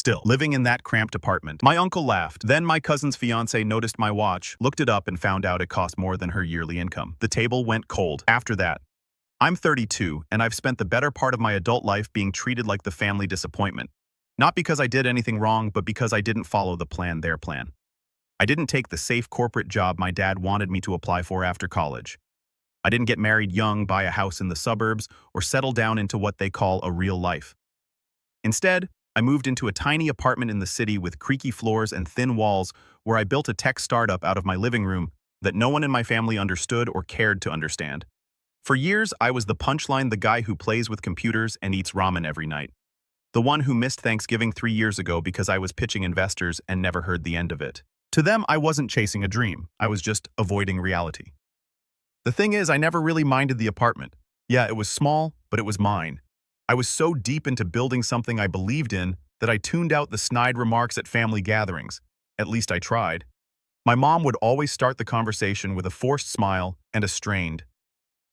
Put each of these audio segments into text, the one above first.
still living in that cramped apartment. My uncle laughed. Then my cousin's fiancée noticed my watch, looked it up, and found out it cost more than her yearly income. The table went cold. After that, I'm 32, and I've spent the better part of my adult life being treated like the family disappointment. Not because I did anything wrong, but because I didn't follow their plan. I didn't take the safe corporate job my dad wanted me to apply for after college. I didn't get married young, buy a house in the suburbs, or settle down into what they call a real life. Instead, I moved into a tiny apartment in the city with creaky floors and thin walls where I built a tech startup out of my living room that no one in my family understood or cared to understand. For years, I was the punchline, the guy who plays with computers and eats ramen every night. The one who missed Thanksgiving 3 years ago because I was pitching investors and never heard the end of it. To them, I wasn't chasing a dream. I was just avoiding reality. The thing is, I never really minded the apartment. Yeah, it was small, but it was mine. I was so deep into building something I believed in that I tuned out the snide remarks at family gatherings. At least I tried. My mom would always start the conversation with a forced smile and a strained,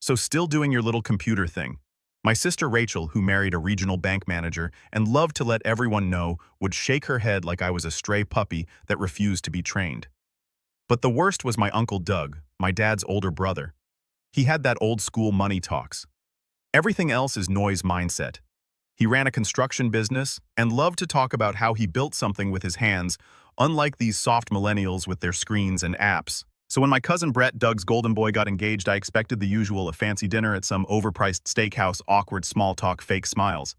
"So still doing your little computer thing?" My sister Rachel, who married a regional bank manager and loved to let everyone know, would shake her head like I was a stray puppy that refused to be trained. But the worst was my Uncle Doug, my dad's older brother. He had that old-school money talks. Everything else is noise mindset. He ran a construction business and loved to talk about how he built something with his hands, unlike these soft millennials with their screens and apps. So when my cousin Brett, Doug's golden boy, got engaged, I expected the usual: a fancy dinner at some overpriced steakhouse, awkward small talk, fake smiles.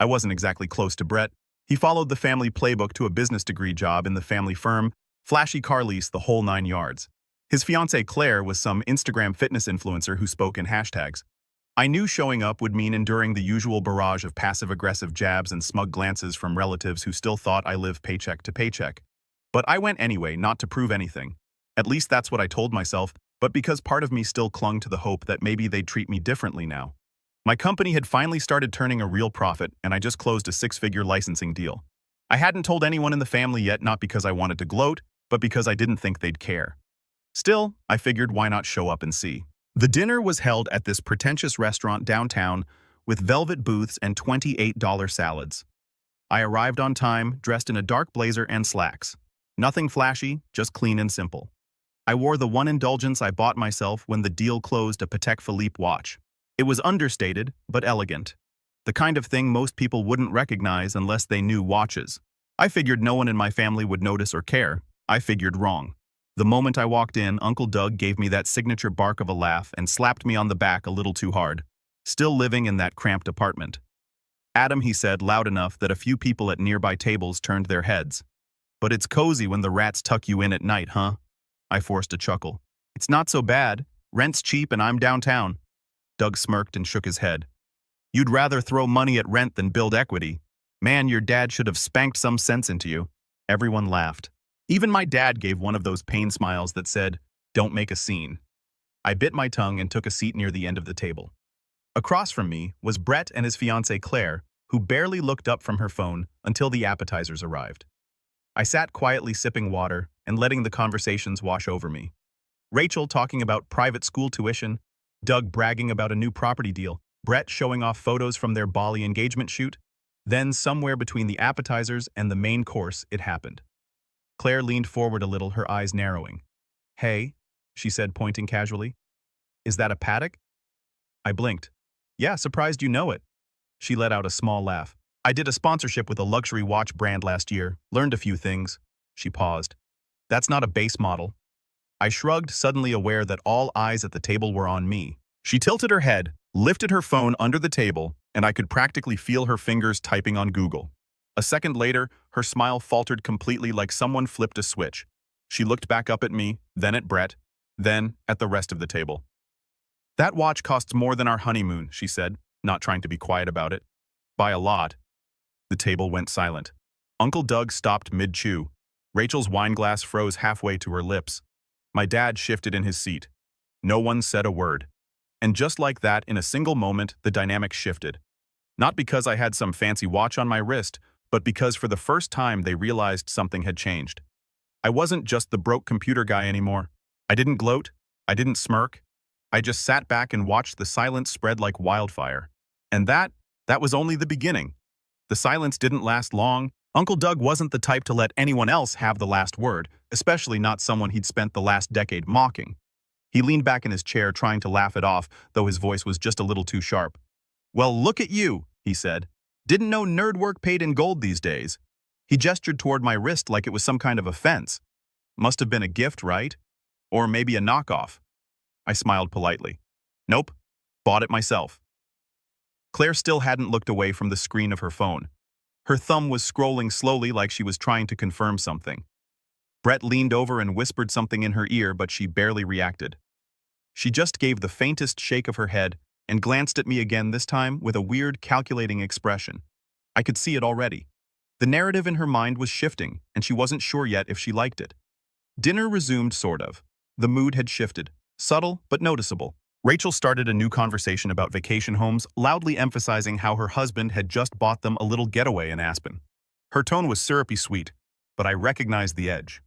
I wasn't exactly close to Brett. He followed the family playbook to a business degree job in the family firm, flashy car lease, the whole 9 yards. His fiancée Claire was some Instagram fitness influencer who spoke in hashtags. I knew showing up would mean enduring the usual barrage of passive-aggressive jabs and smug glances from relatives who still thought I lived paycheck to paycheck. But I went anyway, not to prove anything. At least that's what I told myself, but because part of me still clung to the hope that maybe they'd treat me differently now. My company had finally started turning a real profit, and I just closed a 6-figure licensing deal. I hadn't told anyone in the family yet, not because I wanted to gloat, but because I didn't think they'd care. Still, I figured, why not show up and see? The dinner was held at this pretentious restaurant downtown with velvet booths and $28 salads. I arrived on time, dressed in a dark blazer and slacks. Nothing flashy, just clean and simple. I wore the one indulgence I bought myself when the deal closed, a Patek Philippe watch. It was understated, but elegant. The kind of thing most people wouldn't recognize unless they knew watches. I figured no one in my family would notice or care. I figured wrong. The moment I walked in, Uncle Doug gave me that signature bark of a laugh and slapped me on the back a little too hard. Still living in that cramped apartment. "Adam," he said, loud enough that a few people at nearby tables turned their heads. "But it's cozy when the rats tuck you in at night, huh?" I forced a chuckle. "It's not so bad. Rent's cheap and I'm downtown." Doug smirked and shook his head. "You'd rather throw money at rent than build equity. Man, your dad should have spanked some sense into you." Everyone laughed. Even my dad gave one of those pain smiles that said, "Don't make a scene." I bit my tongue and took a seat near the end of the table. Across from me was Brett and his fiancée Claire, who barely looked up from her phone until the appetizers arrived. I sat quietly sipping water and letting the conversations wash over me. Rachel talking about private school tuition, Doug bragging about a new property deal, Brett showing off photos from their Bali engagement shoot. Then, somewhere between the appetizers and the main course, it happened. Claire leaned forward a little, her eyes narrowing. "Hey," she said, pointing casually. "Is that a Patek?" I blinked. "Yeah, surprised you know it." She let out a small laugh. "I did a sponsorship with a luxury watch brand last year, learned a few things." She paused. "That's not a base model." I shrugged, suddenly aware that all eyes at the table were on me. She tilted her head, lifted her phone under the table, and I could practically feel her fingers typing on Google. A second later, her smile faltered completely, like someone flipped a switch. She looked back up at me, then at Brett, then at the rest of the table. "That watch costs more than our honeymoon," she said, not trying to be quiet about it. "By a lot." The table went silent. Uncle Doug stopped mid-chew. Rachel's wineglass froze halfway to her lips. My dad shifted in his seat. No one said a word. And just like that, in a single moment, the dynamic shifted. Not because I had some fancy watch on my wrist, but because for the first time they realized something had changed. I wasn't just the broke computer guy anymore. I didn't gloat. I didn't smirk. I just sat back and watched the silence spread like wildfire. And that was only the beginning. The silence didn't last long, Uncle Doug wasn't the type to let anyone else have the last word, especially not someone he'd spent the last decade mocking. He leaned back in his chair trying to laugh it off, though his voice was just a little too sharp. "Well, look at you," he said. "Didn't know nerd work paid in gold these days." He gestured toward my wrist like it was some kind of offense. Must have been a gift, right? Or maybe a knockoff. I smiled politely. Nope, bought it myself. Claire still hadn't looked away from the screen of her phone. Her thumb was scrolling slowly like she was trying to confirm something. Brett leaned over and whispered something in her ear, but she barely reacted. She just gave the faintest shake of her head and glanced at me again, this time with a weird, calculating expression. I could see it already. The narrative in her mind was shifting, and she wasn't sure yet if she liked it. Dinner resumed, sort of. The mood had shifted, subtle but noticeable. Rachel started a new conversation about vacation homes, loudly emphasizing how her husband had just bought them a little getaway in Aspen. Her tone was syrupy sweet, but I recognized the edge.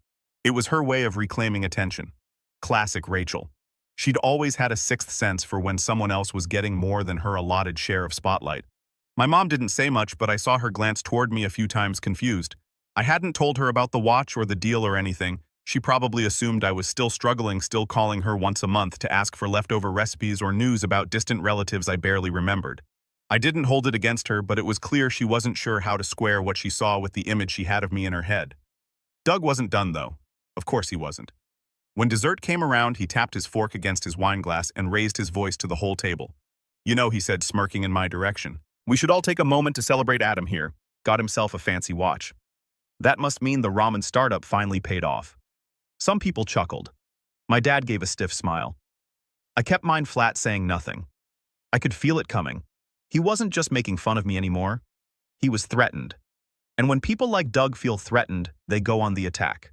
It was her way of reclaiming attention. Classic Rachel. She'd always had a sixth sense for when someone else was getting more than her allotted share of spotlight. My mom didn't say much, but I saw her glance toward me a few times, confused. I hadn't told her about the watch or the deal or anything. She probably assumed I was still struggling, still calling her once a month to ask for leftover recipes or news about distant relatives I barely remembered. I didn't hold it against her, but it was clear she wasn't sure how to square what she saw with the image she had of me in her head. Doug wasn't done, though. Of course he wasn't. When dessert came around, he tapped his fork against his wine glass and raised his voice to the whole table. "You know," he said, smirking in my direction, "we should all take a moment to celebrate Adam here. Got himself a fancy watch. That must mean the ramen startup finally paid off." Some people chuckled. My dad gave a stiff smile. I kept mine flat, saying nothing. I could feel it coming. He wasn't just making fun of me anymore. He was threatened. And when people like Doug feel threatened, they go on the attack.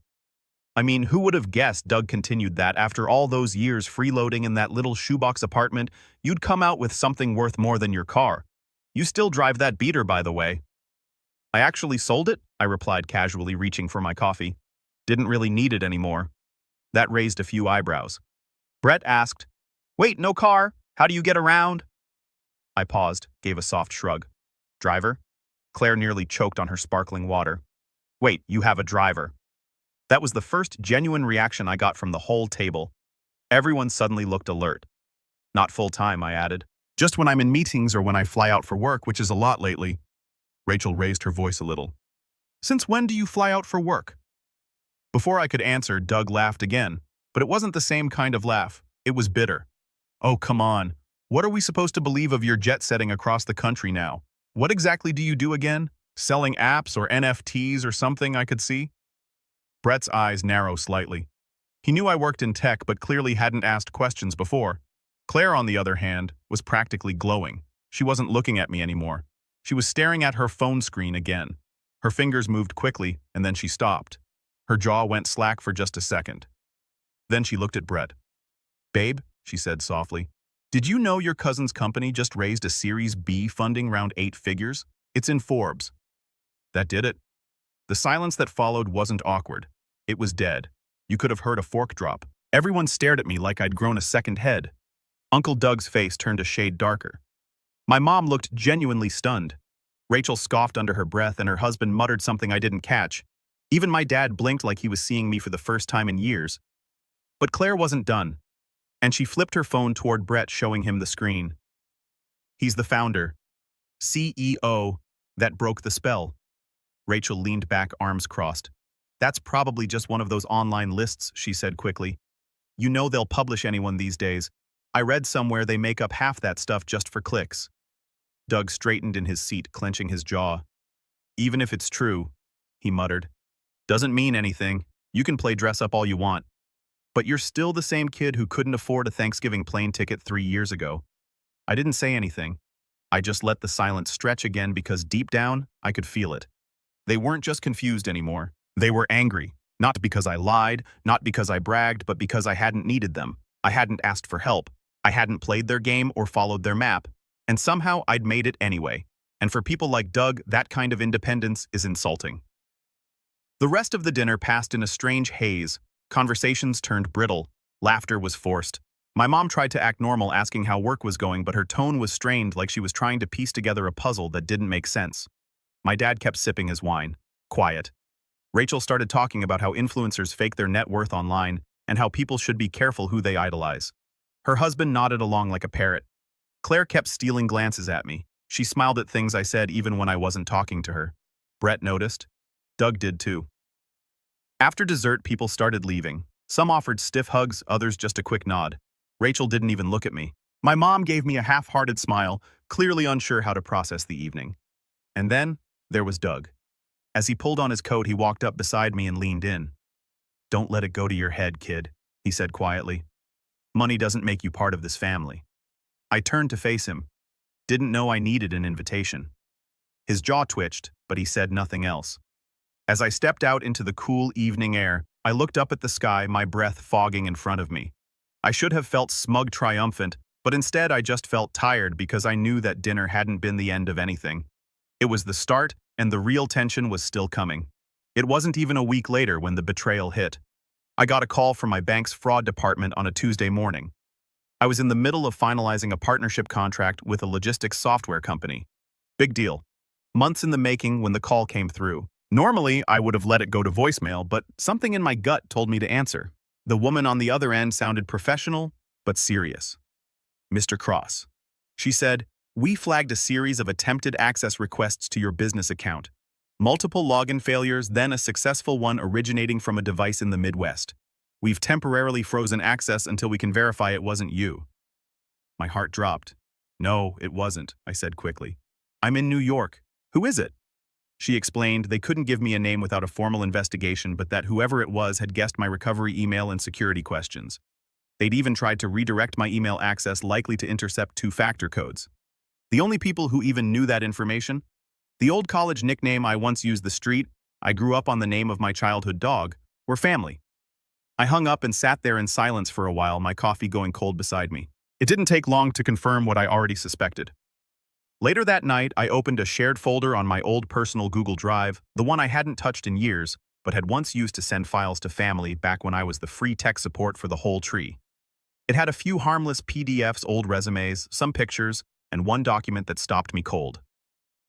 I mean, who would have guessed, Doug continued, that after all those years freeloading in that little shoebox apartment, you'd come out with something worth more than your car. You still drive that beater, by the way. I actually sold it, I replied casually, reaching for my coffee. Didn't really need it anymore. That raised a few eyebrows. Brett asked, "Wait, no car? How do you get around?" I paused, gave a soft shrug. "Driver?" Claire nearly choked on her sparkling water. "Wait, you have a driver?" That was the first genuine reaction I got from the whole table. Everyone suddenly looked alert. "Not full-time," I added. "Just when I'm in meetings or when I fly out for work, which is a lot lately." Rachel raised her voice a little. "Since when do you fly out for work?" Before I could answer, Doug laughed again, but it wasn't the same kind of laugh. It was bitter. "Oh, come on. What are we supposed to believe of your jet-setting across the country now? What exactly do you do again? Selling apps or NFTs or something I could see?" Brett's eyes narrowed slightly. He knew I worked in tech, but clearly hadn't asked questions before. Claire, on the other hand, was practically glowing. She wasn't looking at me anymore. She was staring at her phone screen again. Her fingers moved quickly, and then she stopped. Her jaw went slack for just a second. Then she looked at Brett. "Babe," she said softly, "did you know your cousin's company just raised a Series B funding round 8 figures? It's in Forbes." That did it. The silence that followed wasn't awkward. It was dead. You could have heard a fork drop. Everyone stared at me like I'd grown a second head. Uncle Doug's face turned a shade darker. My mom looked genuinely stunned. Rachel scoffed under her breath, and her husband muttered something I didn't catch. Even my dad blinked like he was seeing me for the first time in years. But Claire wasn't done, and she flipped her phone toward Brett, showing him the screen. "He's the founder. CEO. That broke the spell." Rachel leaned back, arms crossed. "That's probably just one of those online lists," she said quickly. "You know they'll publish anyone these days. I read somewhere they make up half that stuff just for clicks." Doug straightened in his seat, clenching his jaw. "Even if it's true," he muttered, "doesn't mean anything. You can play dress up all you want. But you're still the same kid who couldn't afford a Thanksgiving plane ticket 3 years ago." I didn't say anything. I just let the silence stretch again because deep down, I could feel it. They weren't just confused anymore. They were angry. Not because I lied, not because I bragged, but because I hadn't needed them. I hadn't asked for help. I hadn't played their game or followed their map. And somehow I'd made it anyway. And for people like Doug, that kind of independence is insulting. The rest of the dinner passed in a strange haze. Conversations turned brittle. Laughter was forced. My mom tried to act normal, asking how work was going, but her tone was strained, like she was trying to piece together a puzzle that didn't make sense. My dad kept sipping his wine. Quiet. Rachel started talking about how influencers fake their net worth online and how people should be careful who they idolize. Her husband nodded along like a parrot. Claire kept stealing glances at me. She smiled at things I said even when I wasn't talking to her. Brett noticed. Doug did too. After dessert, people started leaving. Some offered stiff hugs, others just a quick nod. Rachel didn't even look at me. My mom gave me a half-hearted smile, clearly unsure how to process the evening. And then, there was Doug. As he pulled on his coat, he walked up beside me and leaned in. "Don't let it go to your head, kid," he said quietly. "Money doesn't make you part of this family." I turned to face him. Didn't know I needed an invitation. His jaw twitched, but he said nothing else. As I stepped out into the cool evening air, I looked up at the sky, my breath fogging in front of me. I should have felt smug triumphant, but instead I just felt tired because I knew that dinner hadn't been the end of anything. It was the start, and the real tension was still coming. It wasn't even a week later when the betrayal hit. I got a call from my bank's fraud department on a Tuesday morning. I was in the middle of finalizing a partnership contract with a logistics software company. Big deal. Months in the making when the call came through. Normally, I would have let it go to voicemail, but something in my gut told me to answer. The woman on the other end sounded professional, but serious. "Mr. Cross," she said, "we flagged a series of attempted access requests to your business account. Multiple login failures, then a successful one originating from a device in the Midwest. We've temporarily frozen access until we can verify it wasn't you." My heart dropped. "No, it wasn't," I said quickly. "I'm in New York. Who is it?" She explained they couldn't give me a name without a formal investigation, but that whoever it was had guessed my recovery email and security questions. They'd even tried to redirect my email access, likely to intercept two-factor codes. The only people who even knew that information? The old college nickname I once used, the street I grew up on, the name of my childhood dog, were family. I hung up and sat there in silence for a while, my coffee going cold beside me. It didn't take long to confirm what I already suspected. Later that night, I opened a shared folder on my old personal Google Drive, the one I hadn't touched in years, but had once used to send files to family back when I was the free tech support for the whole tree. It had a few harmless PDFs, old resumes, some pictures, and one document that stopped me cold.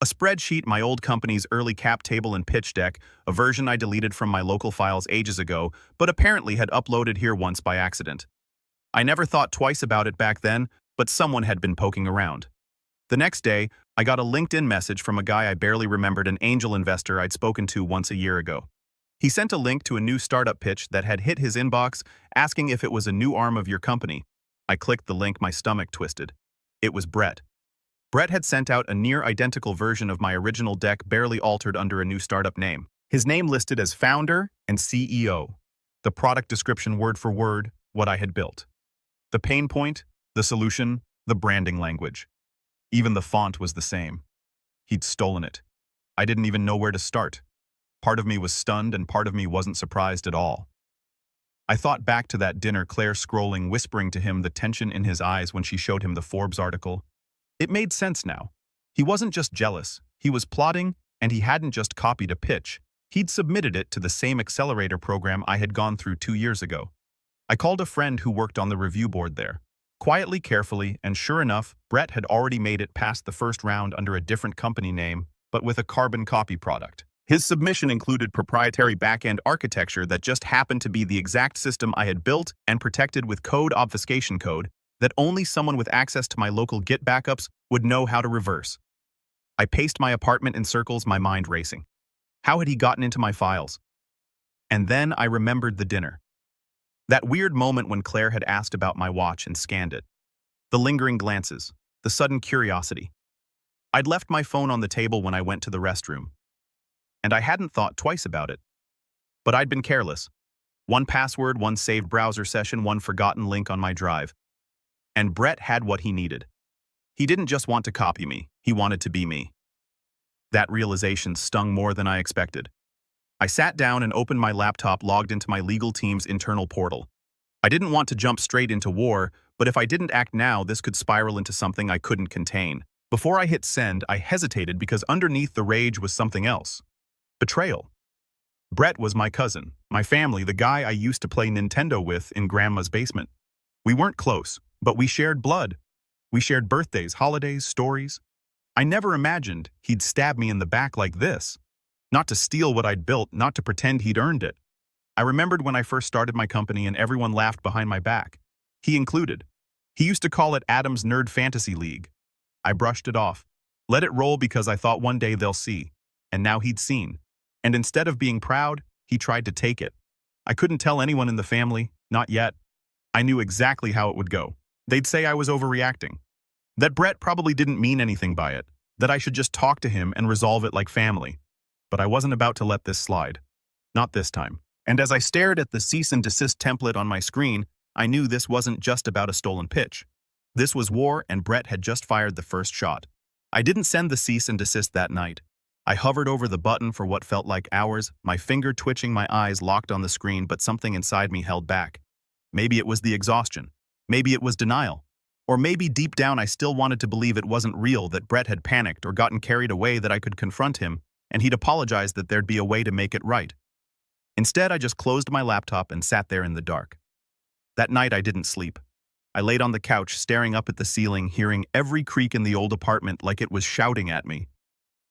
A spreadsheet, my old company's early cap table and pitch deck, a version I deleted from my local files ages ago, but apparently had uploaded here once by accident. I never thought twice about it back then, but someone had been poking around. The next day, I got a LinkedIn message from a guy I barely remembered, an angel investor I'd spoken to once a year ago. He sent a link to a new startup pitch that had hit his inbox, asking if it was a new arm of your company. I clicked the link, my stomach twisted. It was Brett. Brett had sent out a near-identical version of my original deck, barely altered under a new startup name. His name listed as founder and CEO. The product description word for word, what I had built. The pain point, the solution, the branding language. Even the font was the same. He'd stolen it. I didn't even know where to start. Part of me was stunned and part of me wasn't surprised at all. I thought back to that dinner, Claire scrolling, whispering to him, the tension in his eyes when she showed him the Forbes article. It made sense now. He wasn't just jealous, he was plotting, and he hadn't just copied a pitch. He'd submitted it to the same accelerator program I had gone through 2 years ago. I called a friend who worked on the review board there. Quietly, carefully, and sure enough, Brett had already made it past the first round under a different company name, but with a carbon copy product. His submission included proprietary back-end architecture that just happened to be the exact system I had built and protected with code obfuscation code that only someone with access to my local Git backups would know how to reverse. I paced my apartment in circles, my mind racing. How had he gotten into my files? And then I remembered the dinner. That weird moment when Claire had asked about my watch and scanned it. The lingering glances, the sudden curiosity. I'd left my phone on the table when I went to the restroom. And I hadn't thought twice about it. But I'd been careless. One password, one saved browser session, one forgotten link on my drive. And Brett had what he needed. He didn't just want to copy me, he wanted to be me. That realization stung more than I expected. I sat down and opened my laptop, logged into my legal team's internal portal. I didn't want to jump straight into war, but if I didn't act now, this could spiral into something I couldn't contain. Before I hit send, I hesitated because underneath the rage was something else. Betrayal. Brett was my cousin, my family, the guy I used to play Nintendo with in Grandma's basement. We weren't close, but we shared blood. We shared birthdays, holidays, stories. I never imagined he'd stab me in the back like this. Not to steal what I'd built, not to pretend he'd earned it. I remembered when I first started my company and everyone laughed behind my back. He included. He used to call it Adam's Nerd Fantasy League. I brushed it off. Let it roll because I thought one day they'll see. And now he'd seen. And instead of being proud, he tried to take it. I couldn't tell anyone in the family, not yet. I knew exactly how it would go. They'd say I was overreacting. That Brett probably didn't mean anything by it. That I should just talk to him and resolve it like family. But I wasn't about to let this slide. Not this time. And as I stared at the cease and desist template on my screen, I knew this wasn't just about a stolen pitch. This was war, and Brett had just fired the first shot. I didn't send the cease and desist that night. I hovered over the button for what felt like hours, my finger twitching, my eyes locked on the screen, but something inside me held back. Maybe it was the exhaustion. Maybe it was denial. Or maybe deep down I still wanted to believe it wasn't real, that Brett had panicked or gotten carried away, that I could confront him, and he'd apologize, that there'd be a way to make it right. Instead, I just closed my laptop and sat there in the dark. That night I didn't sleep. I laid on the couch, staring up at the ceiling, hearing every creak in the old apartment like it was shouting at me.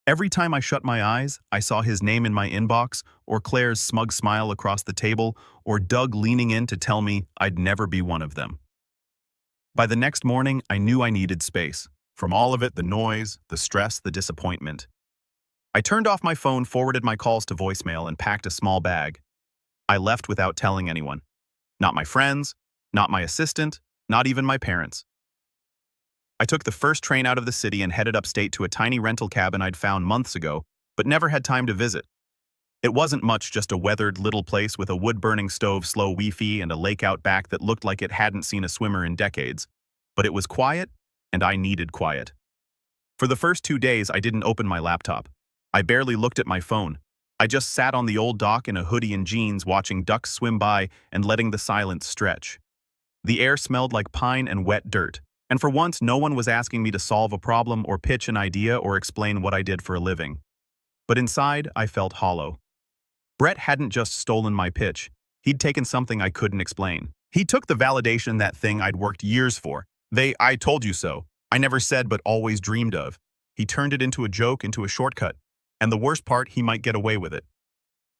Every time I shut my eyes, I saw his name in my inbox, or Claire's smug smile across the table, or Doug leaning in to tell me I'd never be one of them. By the next morning, I knew I needed space. From all of it, the noise, the stress, the disappointment. I turned off my phone, forwarded my calls to voicemail, and packed a small bag. I left without telling anyone. Not my friends, not my assistant, not even my parents. I took the first train out of the city and headed upstate to a tiny rental cabin I'd found months ago, but never had time to visit. It wasn't much, just a weathered little place with a wood-burning stove, slow Wi-Fi, and a lake out back that looked like it hadn't seen a swimmer in decades. But it was quiet, and I needed quiet. For the first 2 days, I didn't open my laptop. I barely looked at my phone. I just sat on the old dock in a hoodie and jeans, watching ducks swim by and letting the silence stretch. The air smelled like pine and wet dirt, and for once no one was asking me to solve a problem or pitch an idea or explain what I did for a living. But inside, I felt hollow. Brett hadn't just stolen my pitch. He'd taken something I couldn't explain. He took the validation, that thing I'd worked years for. I told you so. I never said but always dreamed of. He turned it into a joke, into a shortcut. And the worst part, he might get away with it.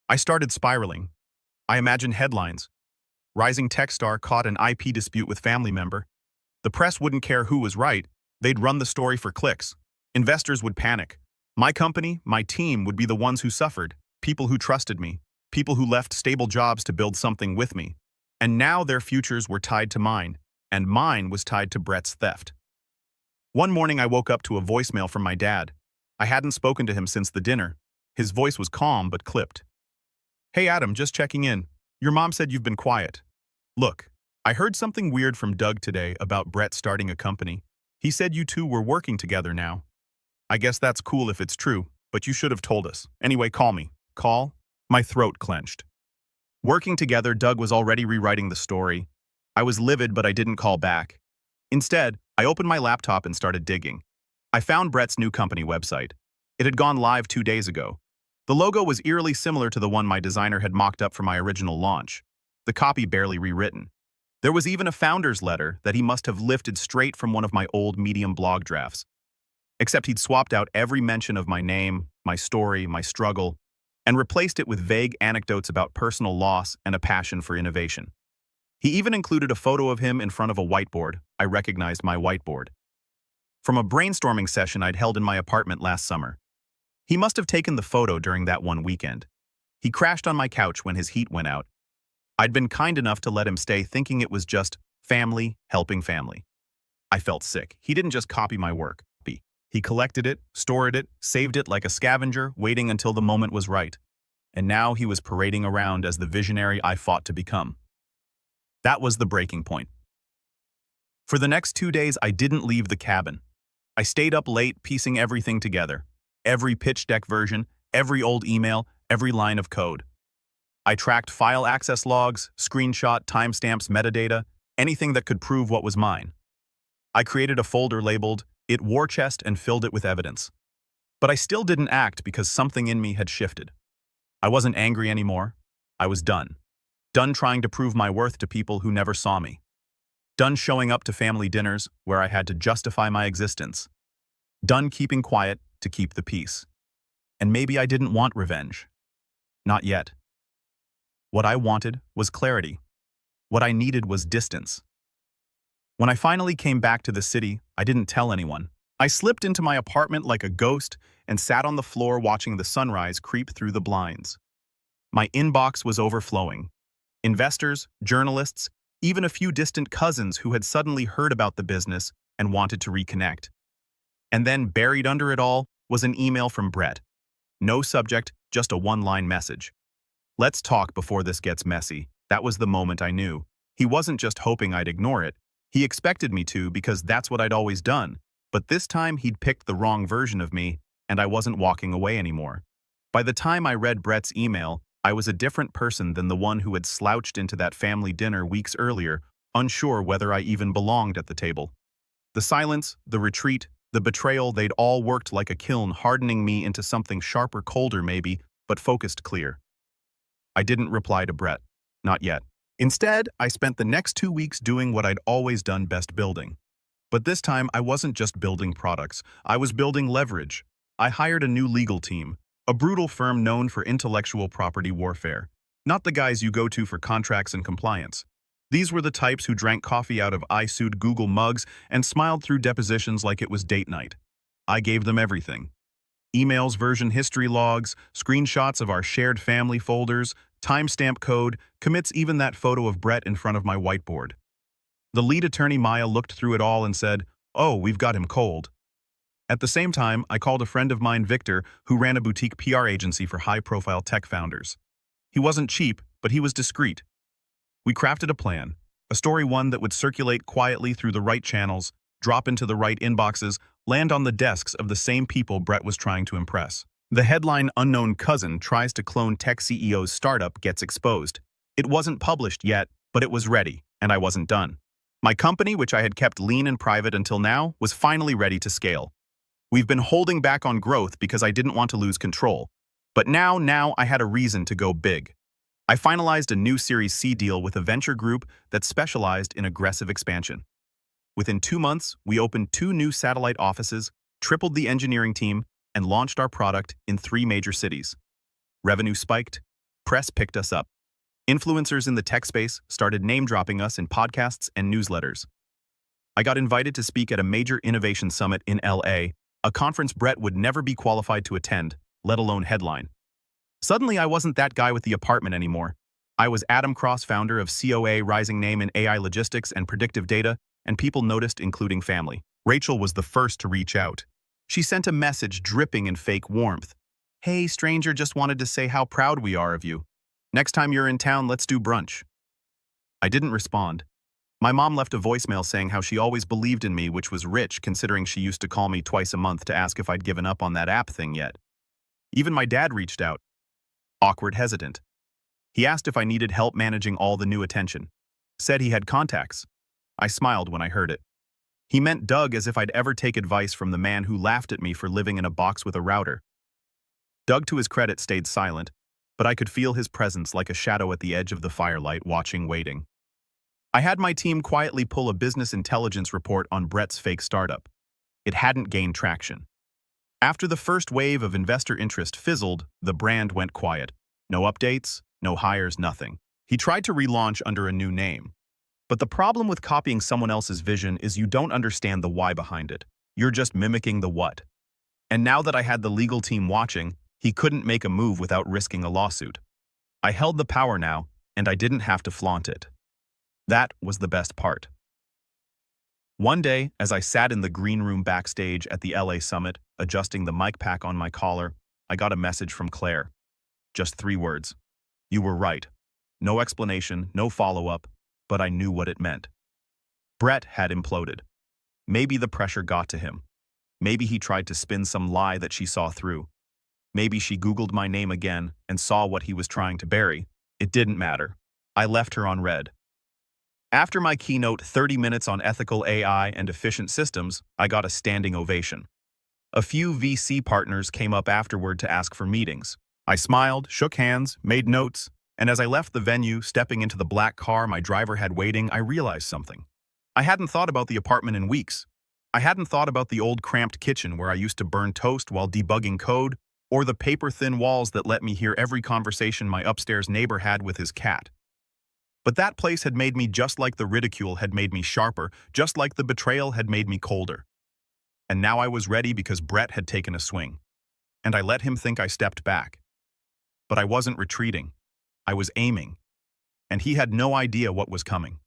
I started spiraling. I imagined headlines. Rising tech star caught in IP dispute with family member. The press wouldn't care who was right. They'd run the story for clicks. Investors would panic. My company, my team would be the ones who suffered. People who trusted me. People who left stable jobs to build something with me. And now their futures were tied to mine, and mine was tied to Brett's theft. One morning I woke up to a voicemail from my dad. I hadn't spoken to him since the dinner. His voice was calm but clipped. "Hey Adam, just checking in. Your mom said you've been quiet. Look, I heard something weird from Doug today about Brett starting a company. He said you two were working together now. I guess that's cool if it's true, but you should have told us. Anyway, call me." Call? My throat clenched. Working together, Doug was already rewriting the story. I was livid, but I didn't call back. Instead, I opened my laptop and started digging. I found Brett's new company website. It had gone live 2 days ago. The logo was eerily similar to the one my designer had mocked up for my original launch. The copy barely rewritten. There was even a founder's letter that he must have lifted straight from one of my old Medium blog drafts. Except he'd swapped out every mention of my name, my story, my struggle, and replaced it with vague anecdotes about personal loss and a passion for innovation. He even included a photo of him in front of a whiteboard. I recognized my whiteboard. From a brainstorming session I'd held in my apartment last summer. He must have taken the photo during that one weekend. He crashed on my couch when his heat went out. I'd been kind enough to let him stay, thinking it was just family helping family. I felt sick. He didn't just copy my work. He collected it, stored it, saved it like a scavenger, waiting until the moment was right. And now he was parading around as the visionary I fought to become. That was the breaking point. For the next 2 days, I didn't leave the cabin. I stayed up late, piecing everything together. Every pitch deck version, every old email, every line of code. I tracked file access logs, screenshot, timestamps, metadata, anything that could prove what was mine. I created a folder labeled "It War Chest" and filled it with evidence. But I still didn't act because something in me had shifted. I wasn't angry anymore. I was done. Done trying to prove my worth to people who never saw me. Done showing up to family dinners where I had to justify my existence. Done keeping quiet to keep the peace. And maybe I didn't want revenge. Not yet. What I wanted was clarity. What I needed was distance. When I finally came back to the city, I didn't tell anyone. I slipped into my apartment like a ghost and sat on the floor watching the sunrise creep through the blinds. My inbox was overflowing. Investors, journalists, even a few distant cousins who had suddenly heard about the business and wanted to reconnect. And then buried under it all was an email from Brett. No subject, just a one-line message. "Let's talk before this gets messy." That was the moment I knew. He wasn't just hoping I'd ignore it. He expected me to because that's what I'd always done. But this time he'd picked the wrong version of me, and I wasn't walking away anymore. By the time I read Brett's email, I was a different person than the one who had slouched into that family dinner weeks earlier, unsure whether I even belonged at the table. The silence, the retreat, the betrayal, they'd all worked like a kiln, hardening me into something sharper, colder maybe, but focused, clear. I didn't reply to Brett. Not yet. Instead, I spent the next 2 weeks doing what I'd always done best, building. But this time, I wasn't just building products. I was building leverage. I hired a new legal team, a brutal firm known for intellectual property warfare. Not the guys you go to for contracts and compliance. These were the types who drank coffee out of I sued Google mugs and smiled through depositions like it was date night. I gave them everything. Emails, version history logs, screenshots of our shared family folders, timestamp code, commits, even that photo of Brett in front of my whiteboard. The lead attorney, Maya, looked through it all and said, "Oh, we've got him cold." At the same time, I called a friend of mine, Victor, who ran a boutique PR agency for high-profile tech founders. He wasn't cheap, but he was discreet. We crafted a plan, a story, one that would circulate quietly through the right channels, drop into the right inboxes, land on the desks of the same people Brett was trying to impress. The headline, "Unknown Cousin Tries to Clone Tech CEO's Startup Gets Exposed." It wasn't published yet, but it was ready, and I wasn't done. My company, which I had kept lean and private until now, was finally ready to scale. We've been holding back on growth because I didn't want to lose control. But now I had a reason to go big. I finalized a new Series C deal with a venture group that specialized in aggressive expansion. Within 2 months, we opened 2 new satellite offices, tripled the engineering team, and launched our product in 3 major cities. Revenue spiked, press picked us up. Influencers in the tech space started name-dropping us in podcasts and newsletters. I got invited to speak at a major innovation summit in LA, a conference Brett would never be qualified to attend, let alone headline. Suddenly, I wasn't that guy with the apartment anymore. I was Adam Cross, founder of COA, rising name in AI logistics and predictive data, and people noticed, including family. Rachel was the first to reach out. She sent a message dripping in fake warmth. "Hey, stranger, just wanted to say how proud we are of you. Next time you're in town, let's do brunch." I didn't respond. My mom left a voicemail saying how she always believed in me, which was rich considering she used to call me twice a month to ask if I'd given up on that app thing yet. Even my dad reached out. Awkward, hesitant. He asked if I needed help managing all the new attention. Said he had contacts. I smiled when I heard it. He meant Doug, as if I'd ever take advice from the man who laughed at me for living in a box with a router. Doug, to his credit, stayed silent, but I could feel his presence like a shadow at the edge of the firelight, watching, waiting. I had my team quietly pull a business intelligence report on Brett's fake startup. It hadn't gained traction. After the first wave of investor interest fizzled, the brand went quiet. No updates, no hires, nothing. He tried to relaunch under a new name. But the problem with copying someone else's vision is you don't understand the why behind it. You're just mimicking the what. And now that I had the legal team watching, he couldn't make a move without risking a lawsuit. I held the power now, and I didn't have to flaunt it. That was the best part. One day, as I sat in the green room backstage at the LA Summit, adjusting the mic pack on my collar, I got a message from Claire. Just 3 words. "You were right." No explanation, no follow-up, but I knew what it meant. Brett had imploded. Maybe the pressure got to him. Maybe he tried to spin some lie that she saw through. Maybe she Googled my name again and saw what he was trying to bury. It didn't matter. I left her on red. After my keynote, 30 minutes on ethical AI and efficient systems, I got a standing ovation. A few VC partners came up afterward to ask for meetings. I smiled, shook hands, made notes, and as I left the venue, stepping into the black car my driver had waiting, I realized something. I hadn't thought about the apartment in weeks. I hadn't thought about the old cramped kitchen where I used to burn toast while debugging code, or the paper-thin walls that let me hear every conversation my upstairs neighbor had with his cat. But that place had made me just like the ridicule had made me sharper, just like the betrayal had made me colder. And now I was ready because Brett had taken a swing. And I let him think I stepped back. But I wasn't retreating. I was aiming. And he had no idea what was coming.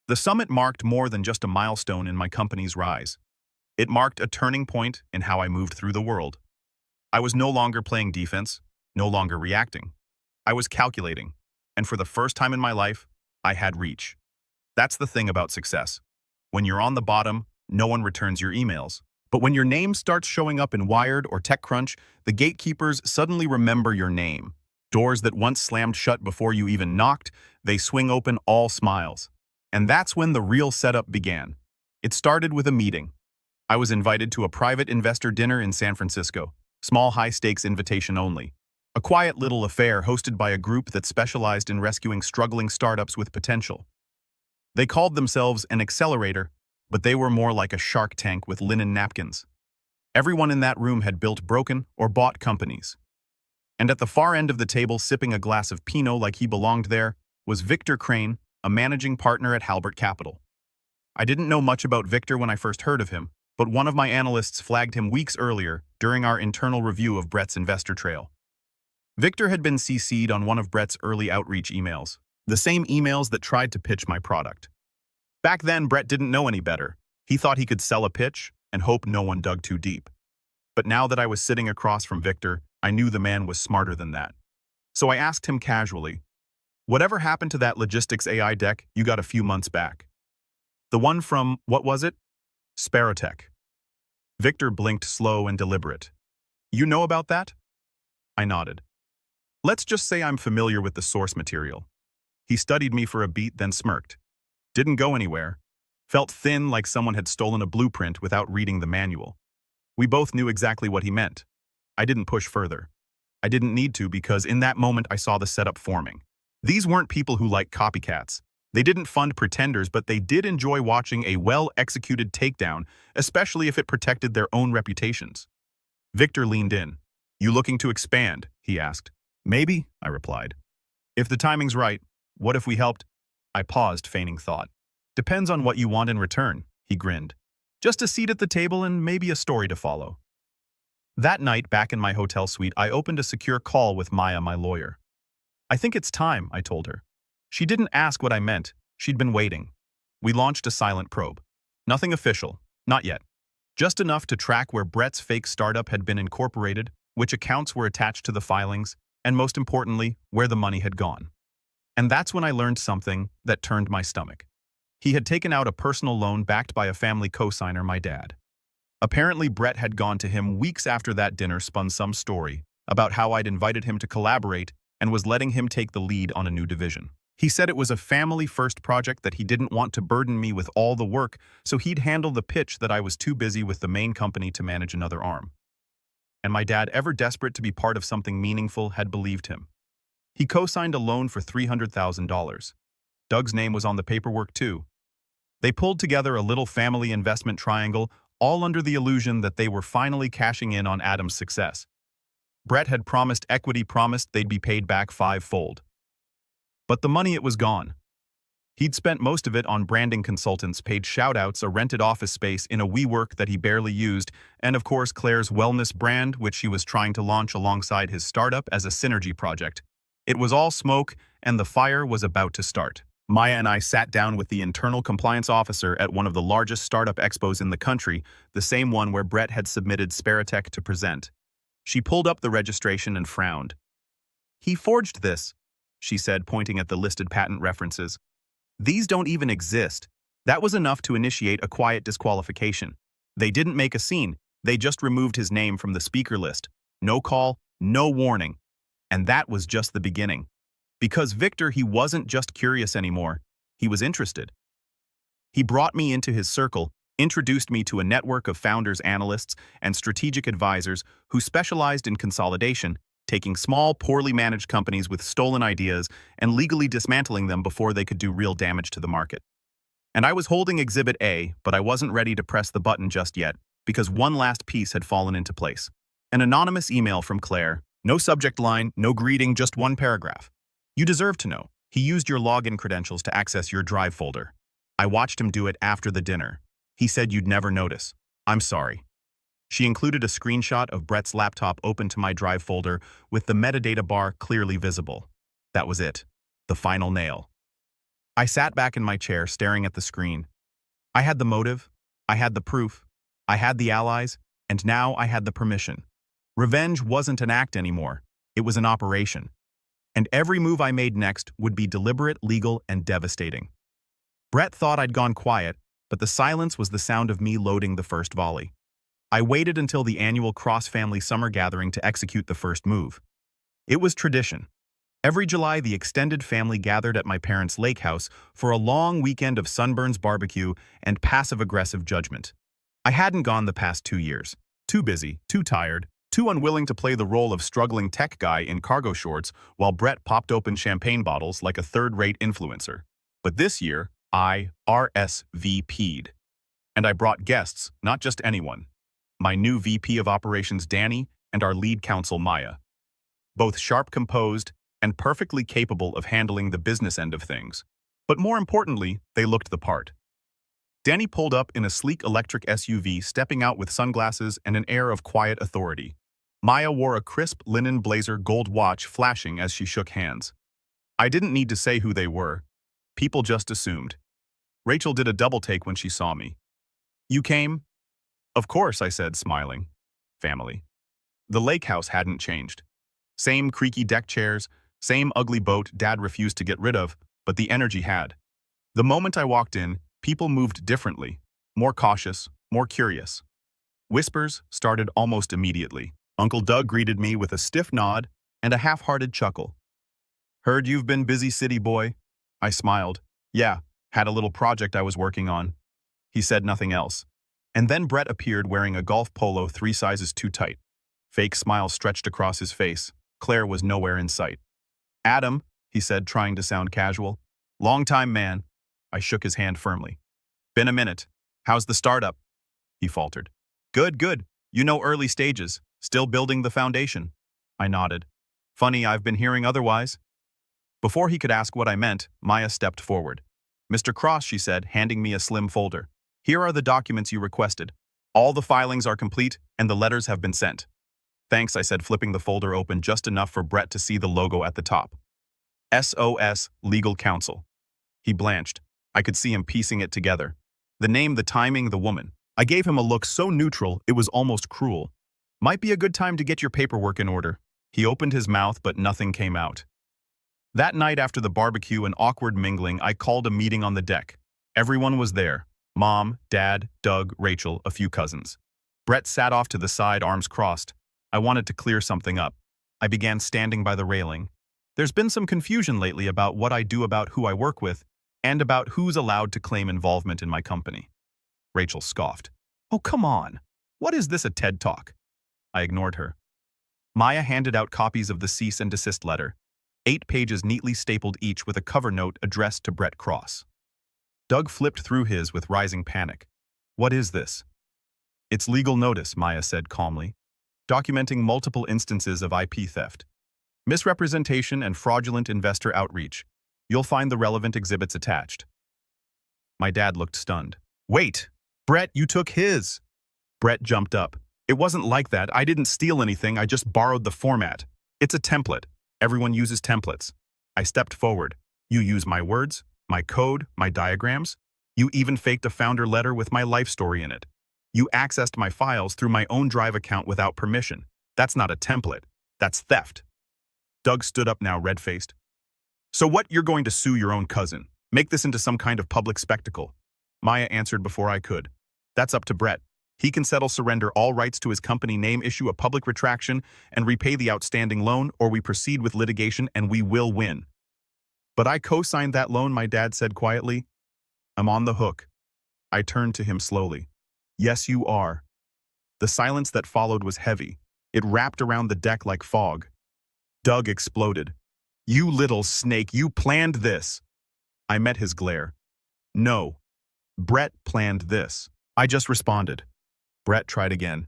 The summit marked more than just a milestone in my company's rise. It marked a turning point in how I moved through the world. I was no longer playing defense, no longer reacting. I was calculating. And for the first time in my life, I had reach. That's the thing about success. When you're on the bottom, no one returns your emails. But when your name starts showing up in Wired or TechCrunch, the gatekeepers suddenly remember your name. Doors that once slammed shut before you even knocked, they swing open all smiles. And that's when the real setup began. It started with a meeting. I was invited to a private investor dinner in San Francisco, small high-stakes invitation only. A quiet little affair hosted by a group that specialized in rescuing struggling startups with potential. They called themselves an accelerator, but they were more like a shark tank with linen napkins. Everyone in that room had built broken or bought companies. And at the far end of the table, sipping a glass of Pinot like he belonged there, was Victor Crane, a managing partner at Halbert Capital. I didn't know much about Victor when I first heard of him, but one of my analysts flagged him weeks earlier during our internal review of Brett's investor trail. Victor had been CC'd on one of Brett's early outreach emails, the same emails that tried to pitch my product. Back then, Brett didn't know any better. He thought he could sell a pitch and hope no one dug too deep. But now that I was sitting across from Victor, I knew the man was smarter than that. So I asked him casually, "Whatever happened to that logistics AI deck you got a few months back? The one from, what was it? Sparatech." Victor blinked slow and deliberate. "You know about that?" I nodded. "Let's just say I'm familiar with the source material." He studied me for a beat, then smirked. Didn't go anywhere. Felt thin, like someone had stolen a blueprint without reading the manual. We both knew exactly what he meant. I didn't push further. I didn't need to because in that moment I saw the setup forming. These weren't people who like copycats. They didn't fund pretenders, but they did enjoy watching a well-executed takedown, especially if it protected their own reputations. Victor leaned in. "You looking to expand?" he asked. "Maybe," I replied. "If the timing's right, what if we helped?" I paused, feigning thought. "Depends on what you want in return," he grinned. "Just a seat at the table and maybe a story to follow." That night, back in my hotel suite, I opened a secure call with Maya, my lawyer. "I think it's time," I told her. She didn't ask what I meant. She'd been waiting. We launched a silent probe. Nothing official. Not yet. Just enough to track where Brett's fake startup had been incorporated, which accounts were attached to the filings, and most importantly, where the money had gone. And that's when I learned something that turned my stomach. He had taken out a personal loan backed by a family co-signer, my dad. Apparently, Brett had gone to him weeks after that dinner, spun some story about how I'd invited him to collaborate and was letting him take the lead on a new division. He said it was a family-first project that he didn't want to burden me with all the work, so he'd handle the pitch that I was too busy with the main company to manage another arm. And my dad, ever desperate to be part of something meaningful, had believed him. He co-signed a loan for $300,000. Doug's name was on the paperwork too. They pulled together a little family investment triangle, all under the illusion that they were finally cashing in on Adam's success. Brett had promised equity, promised they'd be paid back five-fold. But the money, it was gone. He'd spent most of it on branding consultants, paid shout-outs, a rented office space in a WeWork that he barely used, and of course Claire's wellness brand, which she was trying to launch alongside his startup as a synergy project. It was all smoke, and the fire was about to start. Maya and I sat down with the internal compliance officer at one of the largest startup expos in the country, the same one where Brett had submitted Sparatech to present. She pulled up the registration and frowned. "He forged this," she said, pointing at the listed patent references. "These don't even exist." That was enough to initiate a quiet disqualification. They didn't make a scene. They just removed his name from the speaker list. No call, no warning. And that was just the beginning. Because Victor, he wasn't just curious anymore. He was interested. He brought me into his circle, introduced me to a network of founders, analysts, and strategic advisors who specialized in consolidation, taking small, poorly managed companies with stolen ideas and legally dismantling them before they could do real damage to the market. And I was holding Exhibit A, but I wasn't ready to press the button just yet, because one last piece had fallen into place. An anonymous email from Claire. No subject line, no greeting, just one paragraph. You deserve to know. He used your login credentials to access your Drive folder. I watched him do it after the dinner. He said you'd never notice. I'm sorry. She included a screenshot of Brett's laptop open to my Drive folder with the metadata bar clearly visible. That was it. The final nail. I sat back in my chair staring at the screen. I had the motive, I had the proof, I had the allies, and now I had the permission. Revenge wasn't an act anymore. It was an operation. And every move I made next would be deliberate, legal, and devastating. Brett thought I'd gone quiet, but the silence was the sound of me loading the first volley. I waited until the annual cross-family summer gathering to execute the first move. It was tradition. Every July, the extended family gathered at my parents' lake house for a long weekend of sunburns, barbecue, and passive-aggressive judgment. I hadn't gone the past 2 years. Too busy, too tired, too unwilling to play the role of struggling tech guy in cargo shorts while Brett popped open champagne bottles like a third-rate influencer. But this year, I RSVP'd. And I brought guests, not just anyone. My new VP of Operations, Danny, and our lead counsel, Maya. Both sharp, composed, and perfectly capable of handling the business end of things. But more importantly, they looked the part. Danny pulled up in a sleek electric SUV, stepping out with sunglasses and an air of quiet authority. Maya wore a crisp linen blazer, gold watch flashing as she shook hands. I didn't need to say who they were. People just assumed. Rachel did a double take when she saw me. You came? Of course, I said, smiling. Family. The lake house hadn't changed. Same creaky deck chairs, same ugly boat Dad refused to get rid of, but the energy had. The moment I walked in, people moved differently, more cautious, more curious. Whispers started almost immediately. Uncle Doug greeted me with a stiff nod and a half-hearted chuckle. Heard you've been busy, city boy. I smiled. Yeah, had a little project I was working on. He said nothing else. And then Brett appeared wearing a golf polo 3 sizes too tight. Fake smile stretched across his face. Claire was nowhere in sight. Adam, he said, trying to sound casual. Long time, man. I shook his hand firmly. Been a minute. How's the startup? He faltered. Good, good. You know, early stages. Still building the foundation. I nodded. Funny, I've been hearing otherwise. Before he could ask what I meant, Maya stepped forward. Mr. Cross, she said, handing me a slim folder. Here are the documents you requested. All the filings are complete, and the letters have been sent. Thanks, I said, flipping the folder open just enough for Brett to see the logo at the top. SOS Legal Counsel. He blanched. I could see him piecing it together. The name, the timing, the woman. I gave him a look so neutral it was almost cruel. Might be a good time to get your paperwork in order. He opened his mouth, but nothing came out. That night after the barbecue and awkward mingling, I called a meeting on the deck. Everyone was there. Mom, Dad, Doug, Rachel, a few cousins. Brett sat off to the side, arms crossed. I wanted to clear something up. I began standing by the railing. There's been some confusion lately about what I do, about who I work with, and about who's allowed to claim involvement in my company. Rachel scoffed. Oh, come on. What is this, a TED Talk? I ignored her. Maya handed out copies of the cease and desist letter, 8 pages neatly stapled each with a cover note addressed to Brett Cross. Doug flipped through his with rising panic. What is this? It's legal notice, Maya said calmly, documenting multiple instances of IP theft, misrepresentation, and fraudulent investor outreach. You'll find the relevant exhibits attached. My dad looked stunned. Wait, Brett, you took his. Brett jumped up. It wasn't like that. I didn't steal anything. I just borrowed the format. It's a template. Everyone uses templates. I stepped forward. You use my words, my code, my diagrams. You even faked a founder letter with my life story in it. You accessed my files through my own Drive account without permission. That's not a template. That's theft. Doug stood up now, red-faced. So what, you're going to sue your own cousin? Make this into some kind of public spectacle? Maya answered before I could. That's up to Brett. He can surrender all rights to his company name, issue a public retraction, and repay the outstanding loan, or we proceed with litigation and we will win. But I co-signed that loan, my dad said quietly. I'm on the hook. I turned to him slowly. Yes, you are. The silence that followed was heavy. It wrapped around the deck like fog. Doug exploded. You little snake, you planned this. I met his glare. No. Brett planned this. I just responded. Brett tried again.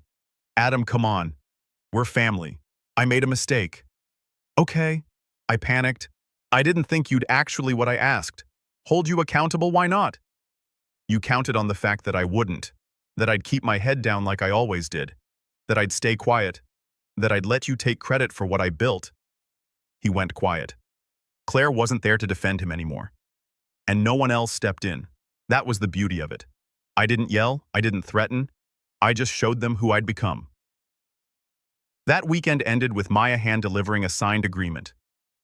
Adam, come on. We're family. I made a mistake. Okay. I panicked. I didn't think you'd actually what I asked. Hold you accountable, why not? You counted on the fact that I wouldn't, that I'd keep my head down like I always did, that I'd stay quiet, that I'd let you take credit for what I built. He went quiet. Claire wasn't there to defend him anymore. And no one else stepped in. That was the beauty of it. I didn't yell, I didn't threaten, I just showed them who I'd become. That weekend ended with Maya hand-delivering a signed agreement.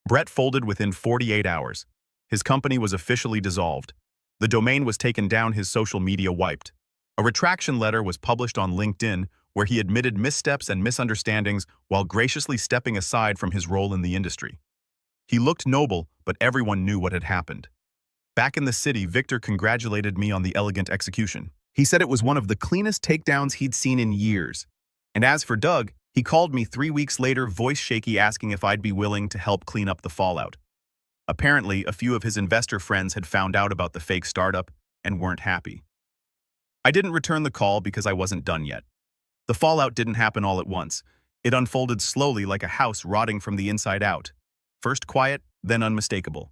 Brett folded within 48 hours. His company was officially dissolved. The domain was taken down, his social media wiped. A retraction letter was published on LinkedIn where he admitted missteps and misunderstandings while graciously stepping aside from his role in the industry. He looked noble, but everyone knew what had happened. Back in the city, Victor congratulated me on the elegant execution. He said it was one of the cleanest takedowns he'd seen in years. And as for Doug, he called me 3 weeks later, voice shaky, asking if I'd be willing to help clean up the fallout. Apparently, a few of his investor friends had found out about the fake startup and weren't happy. I didn't return the call because I wasn't done yet. The fallout didn't happen all at once. It unfolded slowly like a house rotting from the inside out. First quiet, then unmistakable.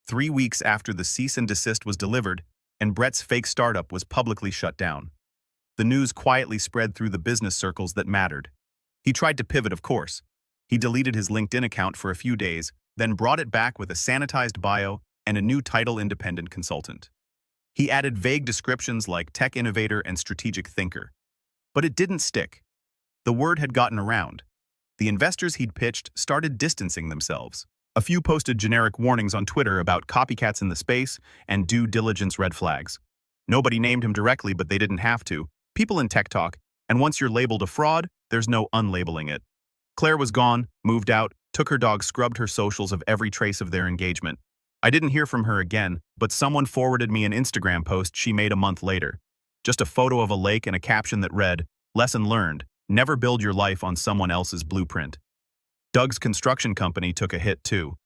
3 weeks after the cease and desist was delivered, and Brett's fake startup was publicly shut down. The news quietly spread through the business circles that mattered. He tried to pivot, of course. He deleted his LinkedIn account for a few days, then brought it back with a sanitized bio and a new title, independent consultant. He added vague descriptions like tech innovator and strategic thinker. But it didn't stick. The word had gotten around. The investors he'd pitched started distancing themselves. A few posted generic warnings on Twitter about copycats in the space and due diligence red flags. Nobody named him directly, but they didn't have to. People in tech talk, and once you're labeled a fraud, there's no unlabeling it. Claire was gone, moved out, took her dog, scrubbed her socials of every trace of their engagement. I didn't hear from her again, but someone forwarded me an Instagram post she made a month later. Just a photo of a lake and a caption that read, "Lesson learned, never build your life on someone else's blueprint." Doug's construction company took a hit too.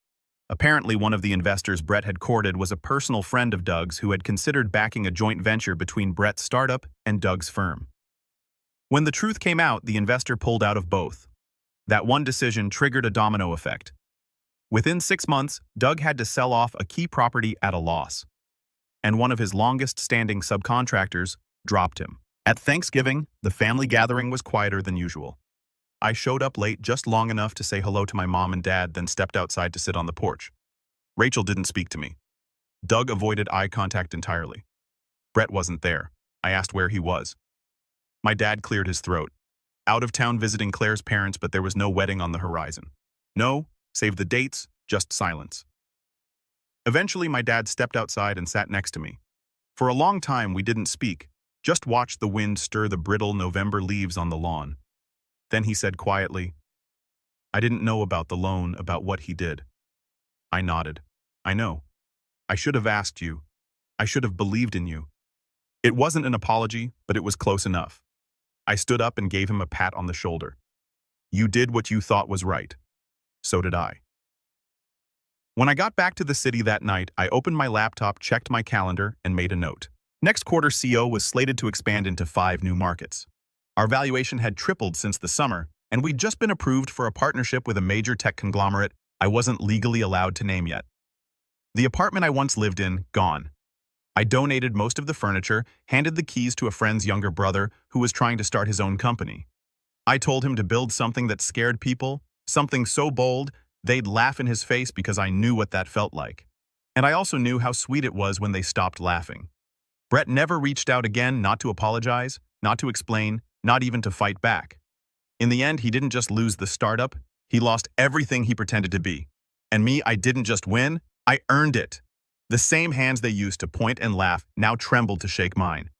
Apparently, one of the investors Brett had courted was a personal friend of Doug's who had considered backing a joint venture between Brett's startup and Doug's firm. When the truth came out, the investor pulled out of both. That one decision triggered a domino effect. Within 6 months, Doug had to sell off a key property at a loss. And one of his longest-standing subcontractors dropped him. At Thanksgiving, the family gathering was quieter than usual. I showed up late just long enough to say hello to my mom and dad, then stepped outside to sit on the porch. Rachel didn't speak to me. Doug avoided eye contact entirely. Brett wasn't there. I asked where he was. My dad cleared his throat. Out of town visiting Claire's parents, but there was no wedding on the horizon. No, save the dates, just silence. Eventually, my dad stepped outside and sat next to me. For a long time, we didn't speak, just watched the wind stir the brittle November leaves on the lawn. Then he said quietly, "I didn't know about the loan, about what he did." I nodded. "I know. I should have asked you. I should have believed in you." It wasn't an apology, but it was close enough. I stood up and gave him a pat on the shoulder. "You did what you thought was right. So did I." When I got back to the city that night, I opened my laptop, checked my calendar, and made a note. Next quarter, CO was slated to expand into 5 new markets. Our valuation had tripled since the summer, and we'd just been approved for a partnership with a major tech conglomerate I wasn't legally allowed to name yet. The apartment I once lived in, gone. I donated most of the furniture, handed the keys to a friend's younger brother who was trying to start his own company. I told him to build something that scared people, something so bold they'd laugh in his face, because I knew what that felt like. And I also knew how sweet it was when they stopped laughing. Brett never reached out again, not to apologize, not to explain, not even to fight back. In the end, he didn't just lose the startup, he lost everything he pretended to be. And me, I didn't just win, I earned it. The same hands they used to point and laugh now trembled to shake mine.